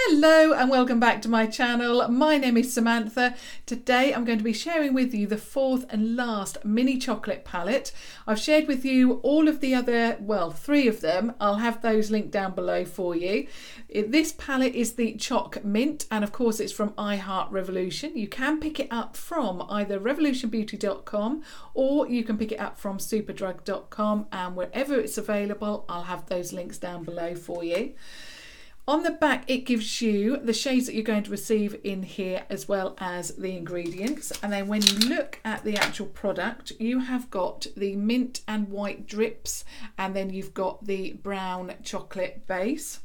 Hello and welcome back to my channel. My name is Samantha. Today I'm going to be sharing with you the fourth and last mini chocolate palette. I've shared with you all of the other, well, 3 of them. I'll have those linked down below for you. This palette is the Choc Mint, and of course it's from I Heart Revolution. You can pick it up from either revolutionbeauty.com or you can pick it up from superdrug.com, and wherever it's available I'll have those links down below for you. On the back it gives you the shades that you're going to receive in here as well as the ingredients, and then when you look at the actual product you have got the mint and white drips, and then you've got the brown chocolate base.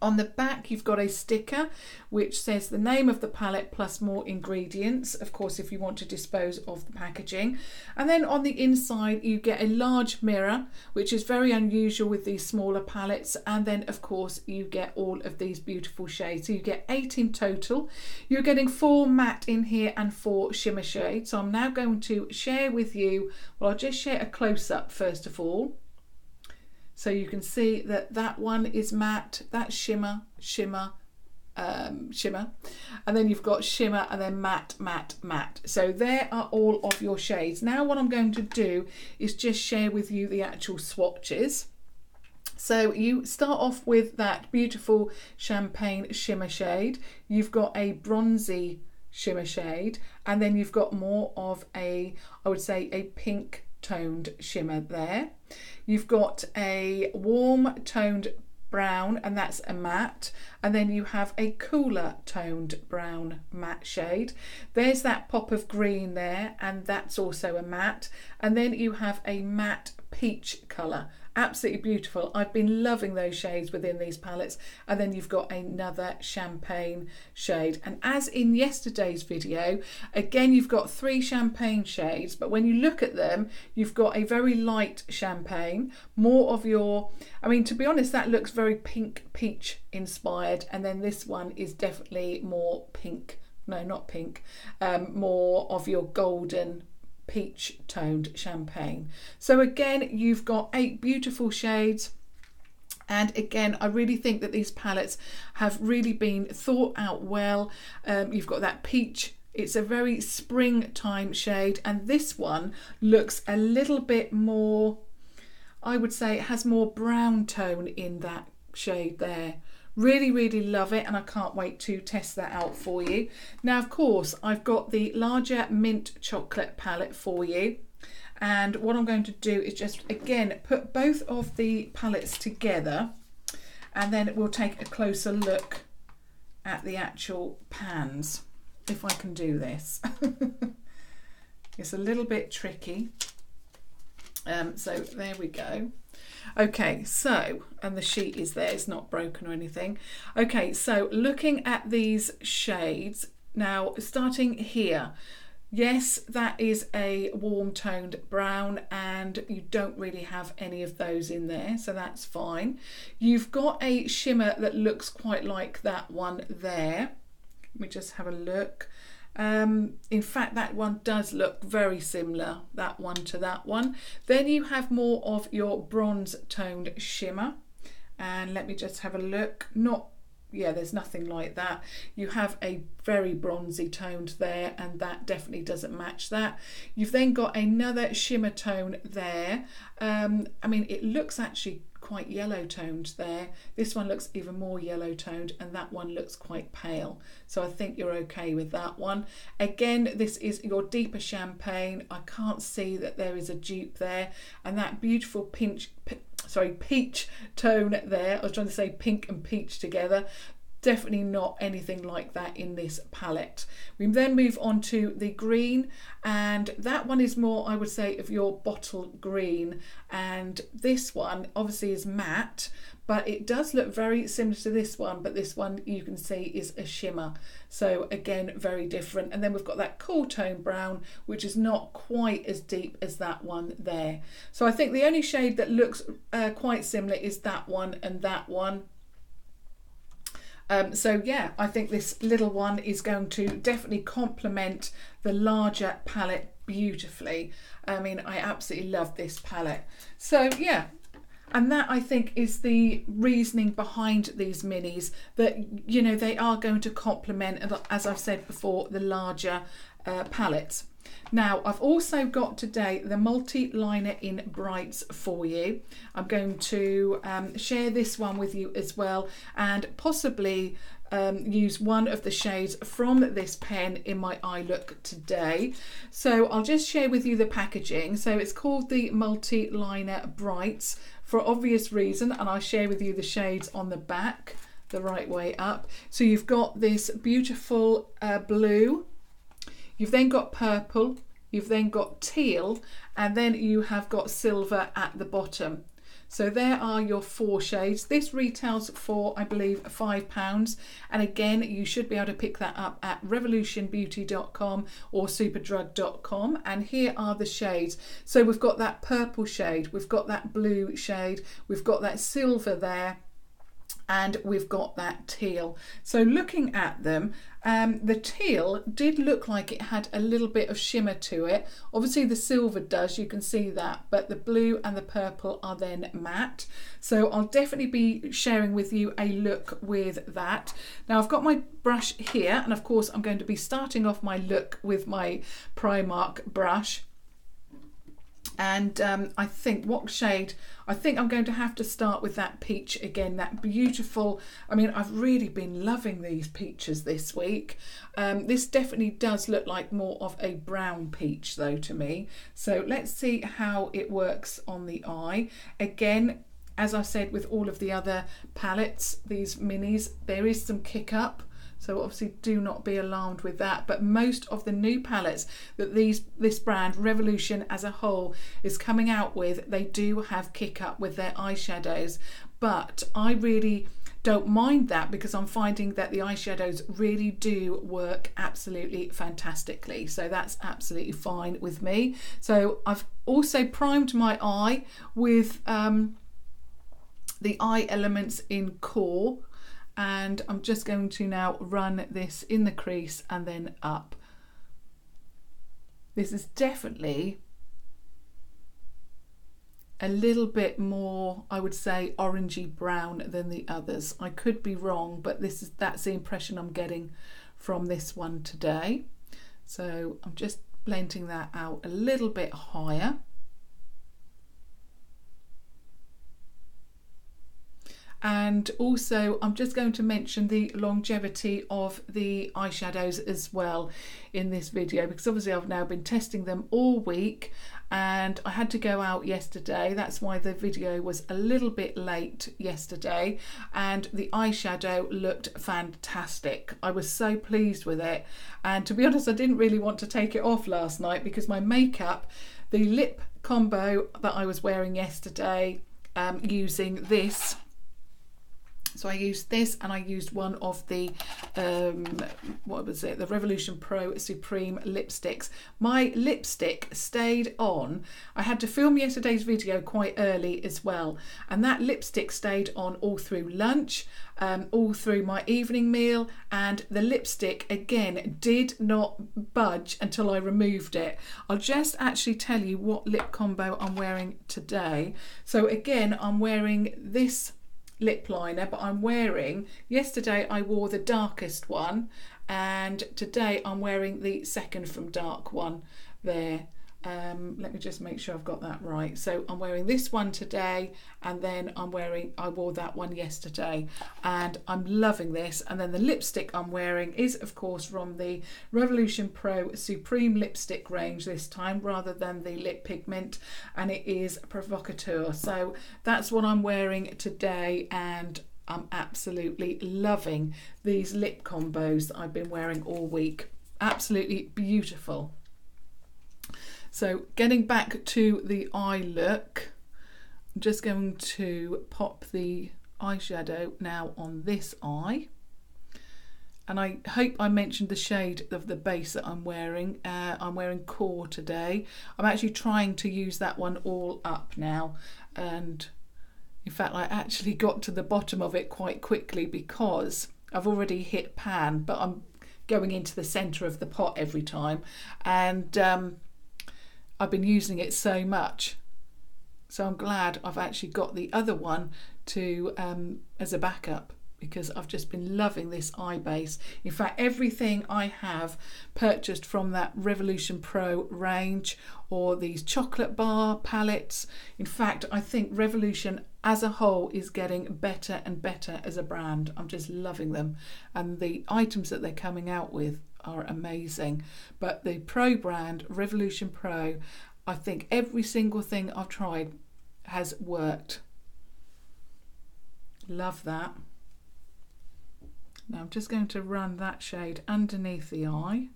On the back you've got a sticker which says the name of the palette plus more ingredients, of course if you want to dispose of the packaging. And then on the inside you get a large mirror, which is very unusual with these smaller palettes, and then of course you get all of these beautiful shades. So you get 8 in total. You're getting 4 matte in here and 4 shimmer shades. So I'm now going to share with you, well, I'll just share a close-up first of all. So you can see that that one is matte, that's shimmer, shimmer, shimmer, and then you've got shimmer and then matte, matte, matte. So there are all of your shades. Now what I'm going to do is just share with you the actual swatches. So you start off with that beautiful champagne shimmer shade. You've got a bronzy shimmer shade, and then you've got more of a, I would say, a pink toned shimmer there. You've got a warm toned brown, and that's a matte, and then you have a cooler toned brown matte shade. There's that pop of green there, and that's also a matte, and then you have a matte peach colour. Absolutely beautiful. I've been loving those shades within these palettes. And then you've got another champagne shade, and as in yesterday's video, again you've got 3 champagne shades, but when you look at them you've got a very light champagne, more of your, I mean, to be honest, that looks very pink peach inspired, and then this one is definitely more pink, no not pink, more of your golden peach toned champagne. So again you've got 8 beautiful shades, and again I really think that these palettes have really been thought out well. You've got that peach, it's a very springtime shade, and this one looks a little bit more, I would say it has more brown tone in that shade there. Really, really love it, and I can't wait to test that out for you. Now, of course, I've got the larger mint chocolate palette for you. And what I'm going to do is just, again, put both of the palettes together, and then we'll take a closer look at the actual pans, if I can do this. It's a little bit tricky. So there we go. Okay, so, and the sheet is there, it's not broken or anything. Okay, so looking at these shades, now starting here, yes, that is a warm toned brown, and you don't really have any of those in there, so that's fine. You've got a shimmer that looks quite like that one there. Let me just have a look. In fact, that one does look very similar, that one to that one. Then you have more of your bronze toned shimmer, and let me just have a look. Not, yeah, there's nothing like that. You have a very bronzy toned there, and that definitely doesn't match that. You've then got another shimmer tone there. I mean, it looks actually quite yellow toned there. This one looks even more yellow toned, and that one looks quite pale, so I think you're okay with that one. Again, this is your deeper champagne. I can't see that there is a dupe there, and that beautiful peach tone there, I was trying to say pink and peach together, definitely not anything like that in this palette. We then move on to the green, and that one is more, I would say, of your bottle green, and this one obviously is matte, but it does look very similar to this one, but this one you can see is a shimmer, so again very different. And then we've got that cool tone brown, which is not quite as deep as that one there. So I think the only shade that looks quite similar is that one and that one. So yeah, I think this little one is going to definitely complement the larger palette beautifully. I mean, I absolutely love this palette. So yeah, And that, I think, is the reasoning behind these minis, that, you know, they are going to complement, as I've said before, the larger palettes. Now, I've also got today the multi-liner in Brights for you. I'm going to share this one with you as well, and possibly use one of the shades from this pen in my eye look today. So I'll just share with you the packaging. So it's called the multi-liner Brights for obvious reason, and I'll share with you the shades on the back the right way up. So you've got this beautiful blue, you've then got purple, you've then got teal, and then you have got silver at the bottom. So there are your 4 shades. This retails for, I believe, £5. And again, you should be able to pick that up at revolutionbeauty.com or superdrug.com. And here are the shades. So we've got that purple shade, we've got that blue shade, we've got that silver there, and we've got that teal. So looking at them, the teal did look like it had a little bit of shimmer to it. Obviously the silver does, you can see that, but the blue and the purple are then matte. So I'll definitely be sharing with you a look with that. Now I've got my brush here, and of course I'm going to be starting off my look with my Primark brush. And I think what shade, I think I'm going to have to start with that peach again, that beautiful, I mean, I've really been loving these peaches this week. This definitely does look like more of a brown peach though to me. So let's see how it works on the eye. Again, as I said with all of the other palettes, these minis, there is some kick up. So obviously do not be alarmed with that, but most of the new palettes that this brand, Revolution as a whole, is coming out with, they do have kick up with their eyeshadows. But I really don't mind that, because I'm finding that the eyeshadows really do work absolutely fantastically. So that's absolutely fine with me. So I've also primed my eye with the Eye Elements in Core. And I'm just going to now run this in the crease and then up. This is definitely a little bit more, I would say, orangey brown than the others. I could be wrong, but that's the impression I'm getting from this one today. So I'm just blending that out a little bit higher. And also I'm just going to mention the longevity of the eyeshadows as well in this video, because obviously I've now been testing them all week and I had to go out yesterday. That's why the video was a little bit late yesterday, and the eyeshadow looked fantastic. I was so pleased with it, and to be honest, I didn't really want to take it off last night because my makeup, the lip combo that I was wearing yesterday, using this, so I used this, and I used one of the, what was it, the Revolution Pro Supreme lipsticks. My lipstick stayed on. I had to film yesterday's video quite early as well, and that lipstick stayed on all through lunch, all through my evening meal, and the lipstick again did not budge until I removed it. I'll just actually tell you what lip combo I'm wearing today. So again, I'm wearing this lip liner, but I'm wearing, yesterday I wore the darkest one, and today I'm wearing the second from dark one there. Let me just make sure I've got that right. So I'm wearing this one today, and then I wore that one yesterday, and I'm loving this. And then the lipstick I'm wearing is of course from the Revolution Pro Supreme lipstick range this time, rather than the lip pigment, and it is Provocateur. So that's what I'm wearing today, and I'm absolutely loving these lip combos that I've been wearing all week. Absolutely beautiful. So getting back to the eye look, I'm just going to pop the eyeshadow now on this eye. And I hope I mentioned the shade of the base that I'm wearing. I'm wearing Core today. I'm actually trying to use that one all up now. And in fact, I actually got to the bottom of it quite quickly because I've already hit pan, but I'm going into the centre of the pot every time. And I've been using it so much So I'm glad I've actually got the other one to as a backup, because I've just been loving this eye base. In fact, everything I have purchased from that Revolution Pro range or these chocolate bar palettes, in fact, I think Revolution as a whole is getting better and better as a brand. I'm just loving them, and the items that they're coming out with are amazing. But the Pro brand, Revolution Pro, I think every single thing I've tried has worked. Love that. Now I'm just going to run that shade underneath the eye.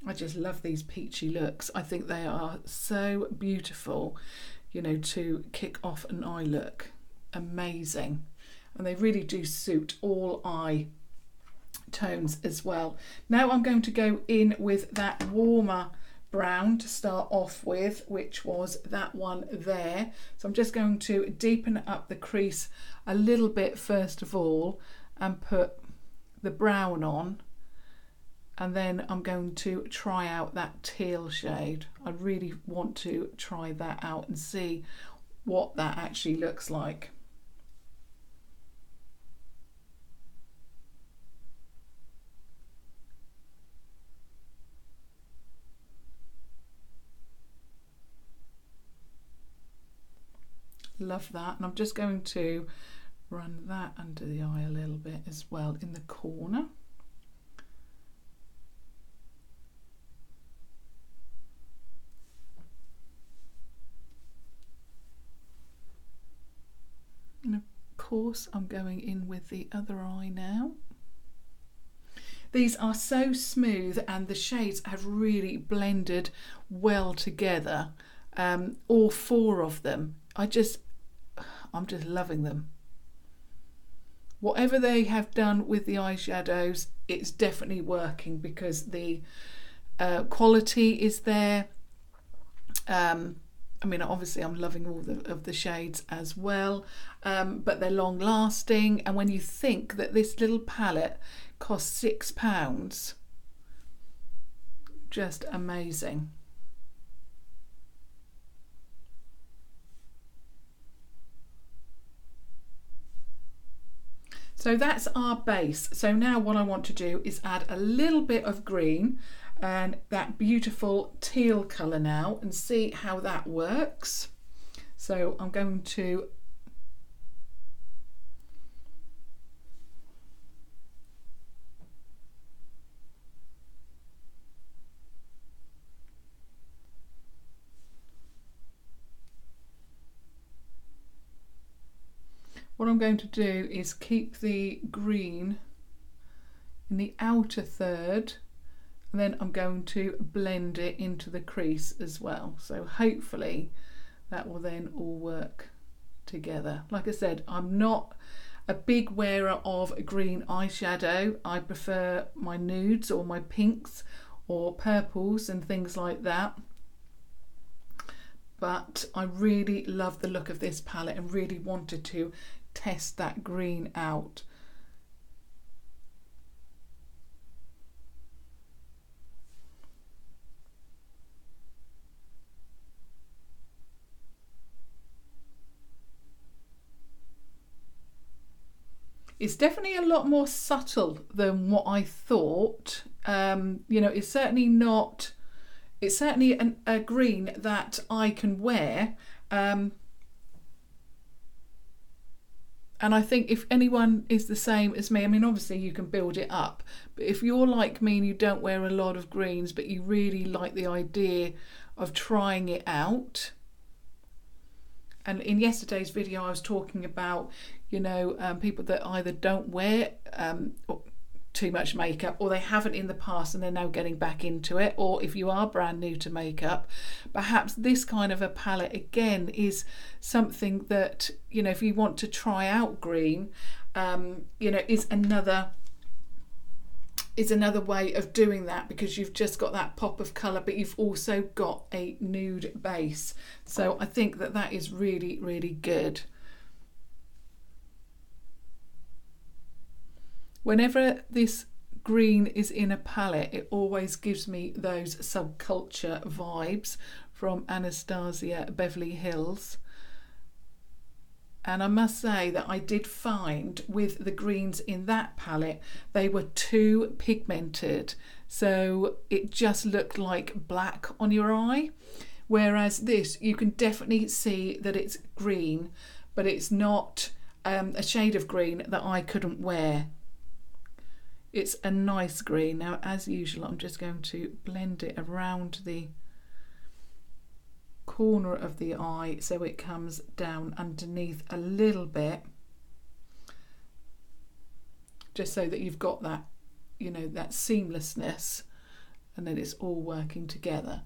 I just love these peachy looks. I think they are so beautiful, you know, to kick off an eye look. Amazing. And they really do suit all eye tones as well. Now I'm going to go in with that warmer brown to start off with, which was that one there. So I'm just going to deepen up the crease a little bit first of all and put the brown on, and then I'm going to try out that teal shade. I really want to try that out and see what that actually looks like. Love that. And I'm just going to run that under the eye a little bit as well in the corner. And of course I'm going in with the other eye now. These are so smooth and the shades have really blended well together, all four of them. I'm just loving them. Whatever they have done with the eyeshadows, it's definitely working, because the quality is there. I mean, obviously I'm loving all of the shades as well, but they're long lasting. And when you think that this little palette costs £6, just amazing. So that's our base. So now what I want to do is add a little bit of green and that beautiful teal colour now, and see how that works. So I'm going to what I'm going to do is keep the green in the outer third, and then I'm going to blend it into the crease as well. So hopefully that will then all work together. Like I said, I'm not a big wearer of green eyeshadow. I prefer my nudes or my pinks or purples and things like that. But I really love the look of this palette and really wanted to test that green out. It's definitely a lot more subtle than what I thought. You know, it's certainly not, it's certainly a green that I can wear. And I think if anyone is the same as me, I mean, obviously you can build it up, but if you're like me and you don't wear a lot of greens, but you really like the idea of trying it out. And in yesterday's video, I was talking about, you know, people that either don't wear too much makeup, or they haven't in the past and they're now getting back into it, or if you are brand new to makeup, perhaps this kind of a palette again is something that, you know, if you want to try out green, you know, is another way of doing that, because you've just got that pop of colour, but you've also got a nude base. So I think that that is really, really good. Whenever this green is in a palette, it always gives me those subculture vibes from Anastasia Beverly Hills. And I must say that I did find with the greens in that palette, they were too pigmented. So it just looked like black on your eye. Whereas this, you can definitely see that it's green, but it's not a shade of green that I couldn't wear. It's a nice green. Now, as usual, I'm just going to blend it around the corner of the eye so it comes down underneath a little bit, just so that you've got that, you know, that seamlessness, and then it's all working together.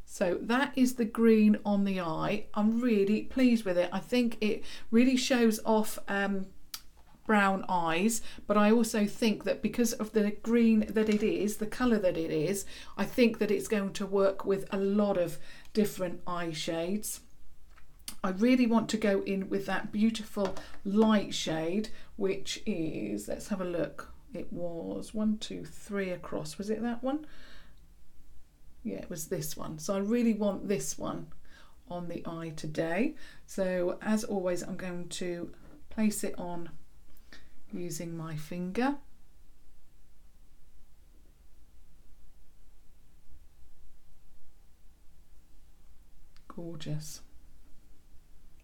So that is the green on the eye. I'm really pleased with it. I think it really shows off brown eyes, but I also think that because of the green that it is, the colour that it is, I think that it's going to work with a lot of different eye shades. I really want to go in with that beautiful light shade, which is, let's have a look, it was 1, 2, 3 across, was it that one? Yeah, it was this one. So I really want this one on the eye today. So as always, I'm going to place it on using my finger. Gorgeous.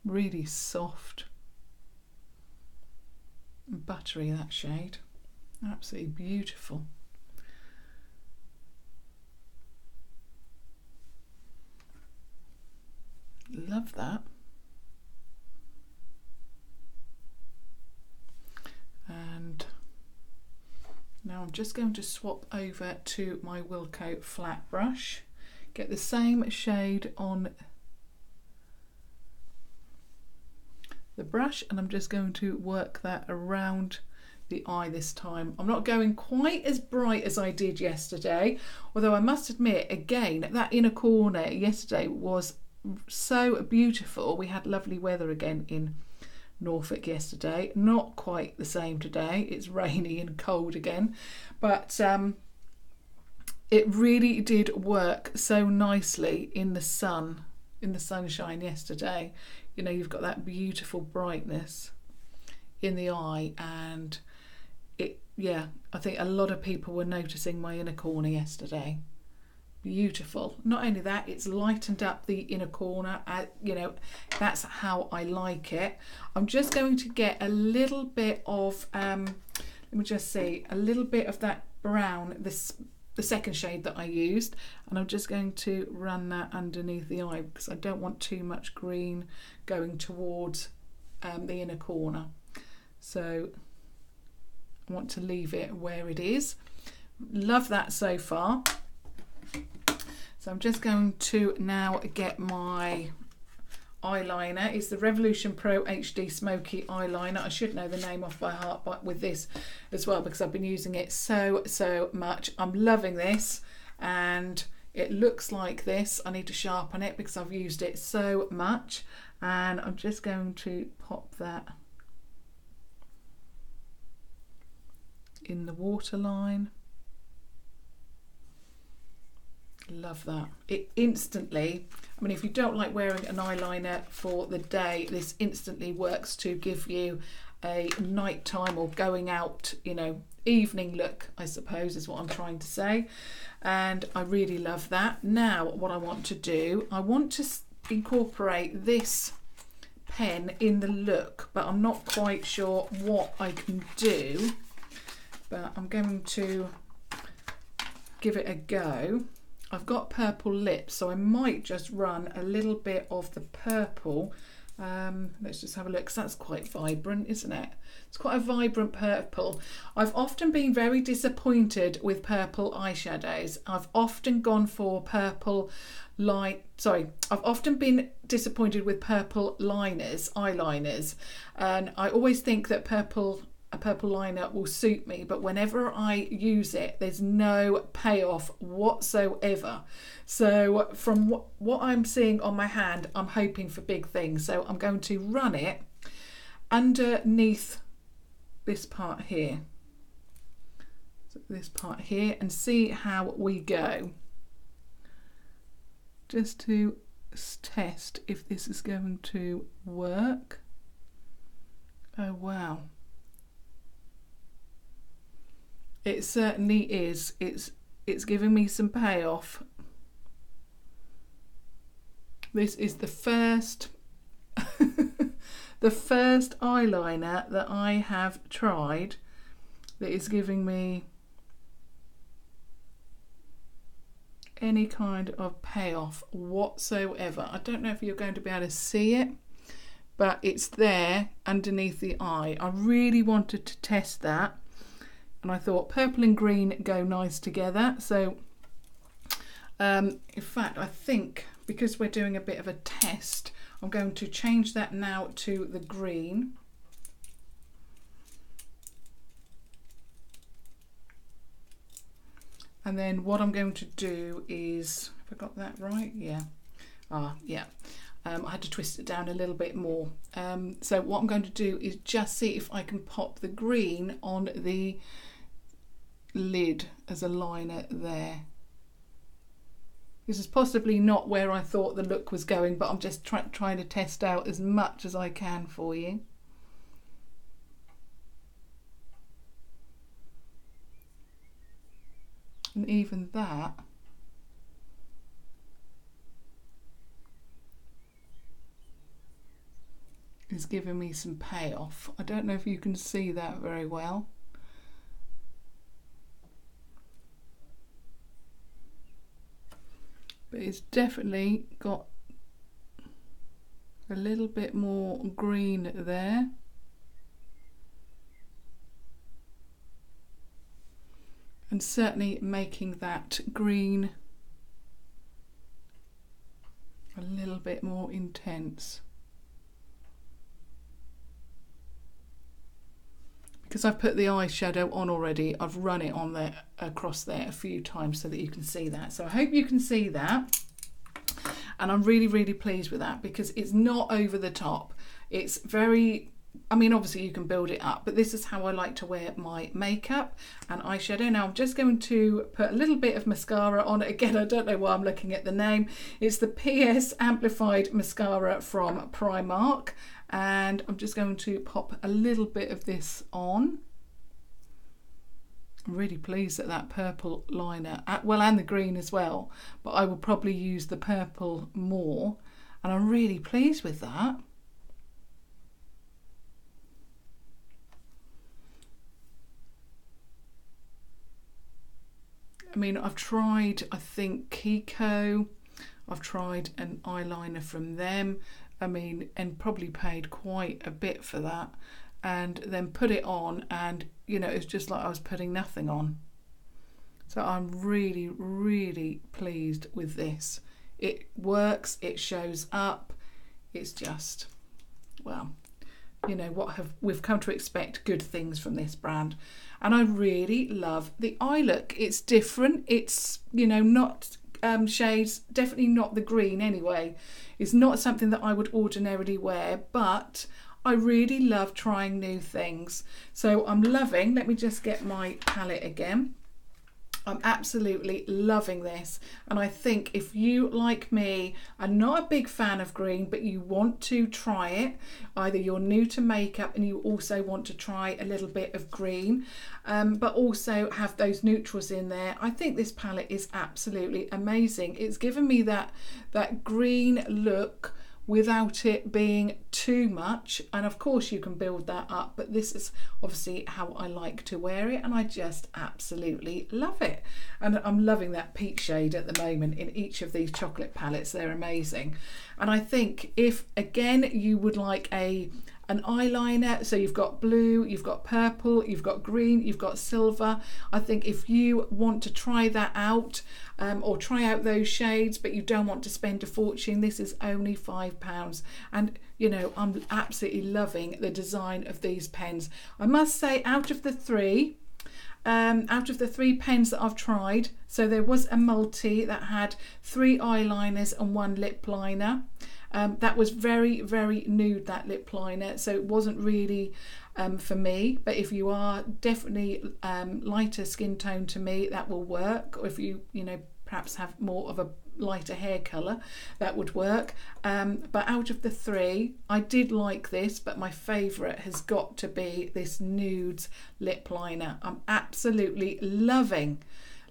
Really soft and buttery, that shade. Absolutely beautiful. Love that. And now I'm just going to swap over to my Wilko flat brush, get the same shade on the brush, and I'm just going to work that around the eye this time. I'm not going quite as bright as I did yesterday, although I must admit, again, that inner corner yesterday was so beautiful. We had lovely weather again in Norfolk yesterday. Not quite the same today. It's rainy and cold again, but it really did work so nicely in the sun, in the sunshine yesterday. You know, you've got that beautiful brightness in the eye, and it, yeah, I think a lot of people were noticing my inner corner yesterday. Beautiful. Not only that, it's lightened up the inner corner. You know, that's how I like it. I'm just going to get a little bit of let me just see, a little bit of that brown, the second shade that I used, and I'm just going to run that underneath the eye because I don't want too much green going towards the inner corner. So I want to leave it where it is. Love that so far. So I'm just going to now get my eyeliner. It's the Revolution Pro HD Smoky eyeliner. I should know the name off by heart, but with this as well, because I've been using it so much. I'm loving this, and it looks like this. I need to sharpen it because I've used it so much, and I'm just going to pop that in the waterline. Love that. It instantly, I mean, if you don't like wearing an eyeliner for the day, this instantly works to give you a nighttime or going out, you know, evening look, I suppose is what I'm trying to say. And I really love that. Now what I want to do, I want to incorporate this pen in the look, but I'm not quite sure what I can do, but I'm going to give it a go. I've got purple lips, so I might just run a little bit of the purple. Let's just have a look, because that's quite vibrant, isn't it? It's quite a vibrant purple. I've often been very disappointed with purple eyeshadows. I've often gone for purple I've often been disappointed with purple eyeliners, and I always think that a purple liner will suit me, but whenever I use it, there's no payoff whatsoever. So from what I'm seeing on my hand, I'm hoping for big things. So I'm going to run it underneath this part here, and see how we go. Just to test if this is going to work. Oh wow. It certainly is. It's giving me some payoff. This is the first the first eyeliner that I have tried that is giving me any kind of payoff whatsoever. I don't know if you're going to be able to see it, but it's there underneath the eye. I really wanted to test that, and I thought purple and green go nice together. So in fact, I think because we're doing a bit of a test, I'm going to change that now to the green. And then what I'm going to do is, have I got that right? Yeah. Yeah. I had to twist it down a little bit more. So what I'm going to do is just see if I can pop the green on the lid as a liner there. This is possibly not where I thought the look was going, but I'm just trying to test out as much as I can for you. And even that is giving me some payoff. I don't know if you can see that very well. But it's definitely got a little bit more green there. And certainly making that green a little bit more intense. Because I've put the eyeshadow on already, I've run it on there, across there a few times so that you can see that. So I hope you can see that. And I'm really, really pleased with that because it's not over the top. It's very, I mean, obviously you can build it up, but this is how I like to wear my makeup and eyeshadow. Now I'm just going to put a little bit of mascara on it. Again, I don't know why I'm looking at the name. It's the PS Amplif-eyed mascara from Primark. And I'm just going to pop a little bit of this on. I'm really pleased at that purple liner, well, and the green as well, but I will probably use the purple more, and I'm really pleased with that. I mean, I've tried, I think, Kiko, I've tried an eyeliner from them, I mean, and probably paid quite a bit for that, and then put it on and, you know, it's just like I was putting nothing on. So I'm really, really pleased with this. It works, it shows up, it's just, well, you know what, we've come to expect good things from this brand. And I really love the eye look. It's different, it's, you know, not shades, definitely not the green anyway. It's not something that I would ordinarily wear, but I really love trying new things. So I'm loving, let me just get my palette again. I'm absolutely loving this, and I think if you, like me, are not a big fan of green but you want to try it, either you're new to makeup and you also want to try a little bit of green, but also have those neutrals in there, I think this palette is absolutely amazing. It's given me that green look without it being too much, and of course you can build that up, but this is obviously how I like to wear it, and I just absolutely love it. And I'm loving that peach shade at the moment in each of these chocolate palettes. They're amazing. And I think if again you would like an eyeliner, so you've got blue, you've got purple, you've got green, you've got silver, I think if you want to try that out, or try out those shades but you don't want to spend a fortune, this is only £5. And you know, I'm absolutely loving the design of these pens. I must say, out of the three pens that I've tried, so there was a multi that had 3 eyeliners and 1 lip liner. That was very, very nude, that lip liner, so it wasn't really for me, but if you are definitely lighter skin tone to me, that will work. Or if you know, perhaps have more of a lighter hair colour, that would work. But out of the three, I did like this, but my favourite has got to be this Nudes lip liner. I'm absolutely loving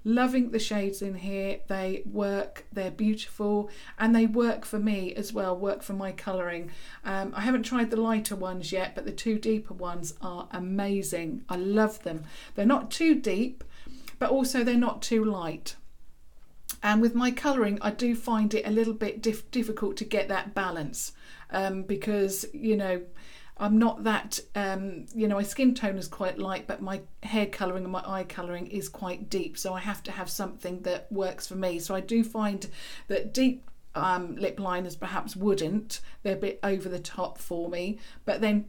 the shades in here. They work, they're beautiful, and they work for me as well, work for my colouring. I haven't tried the lighter ones yet, but the two deeper ones are amazing. I love them. They're not too deep, but also they're not too light. And with my colouring, I do find it a little bit difficult to get that balance, because, you know, I'm not that, you know, my skin tone is quite light, but my hair colouring and my eye colouring is quite deep. So I have to have something that works for me. So I do find that deep lip liners perhaps wouldn't. They're a bit over the top for me. But then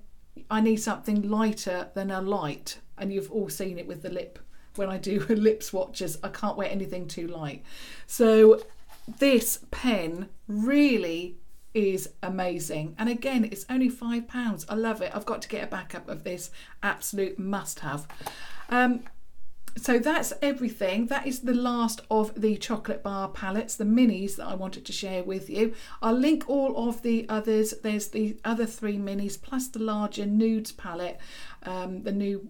I need something lighter than a light. And you've all seen it with the lip. When I do lip swatches, I can't wear anything too light. So this pen really is amazing, and again, it's only £5. I love it. I've got to get a backup of this, absolute must have. So that's everything. That is the last of the chocolate bar palettes, the minis that I wanted to share with you. I'll link all of the others. There's the other 3 minis plus the larger Nudes palette, the new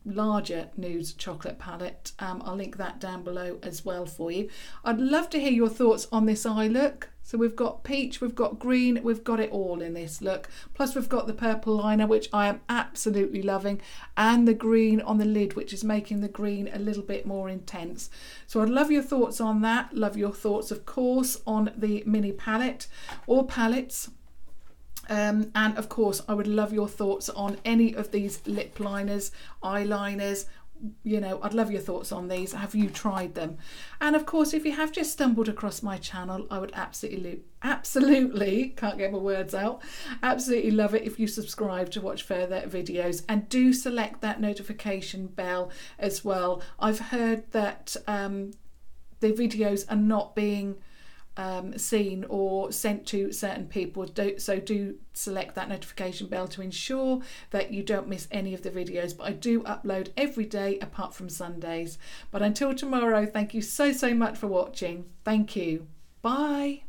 larger Nudes chocolate palette. I'll link that down below as well for you. I'd love to hear your thoughts on this eye look. So we've got peach, we've got green, we've got it all in this look. Plus we've got the purple liner, which I am absolutely loving, and the green on the lid, which is making the green a little bit more intense. So I'd love your thoughts on that. Love your thoughts, of course, on the mini palette or palettes. And of course, I would love your thoughts on any of these lip liners, eyeliners. You know, I'd love your thoughts on these. Have you tried them? And of course, if you have just stumbled across my channel, I would absolutely, can't get my words out, absolutely love it if you subscribe to watch further videos, and do select that notification bell as well. I've heard that the videos are not being seen or sent to certain people, so do select that notification bell to ensure that you don't miss any of the videos. But I do upload every day apart from Sundays. But until tomorrow, thank you so much for watching. Thank you. Bye.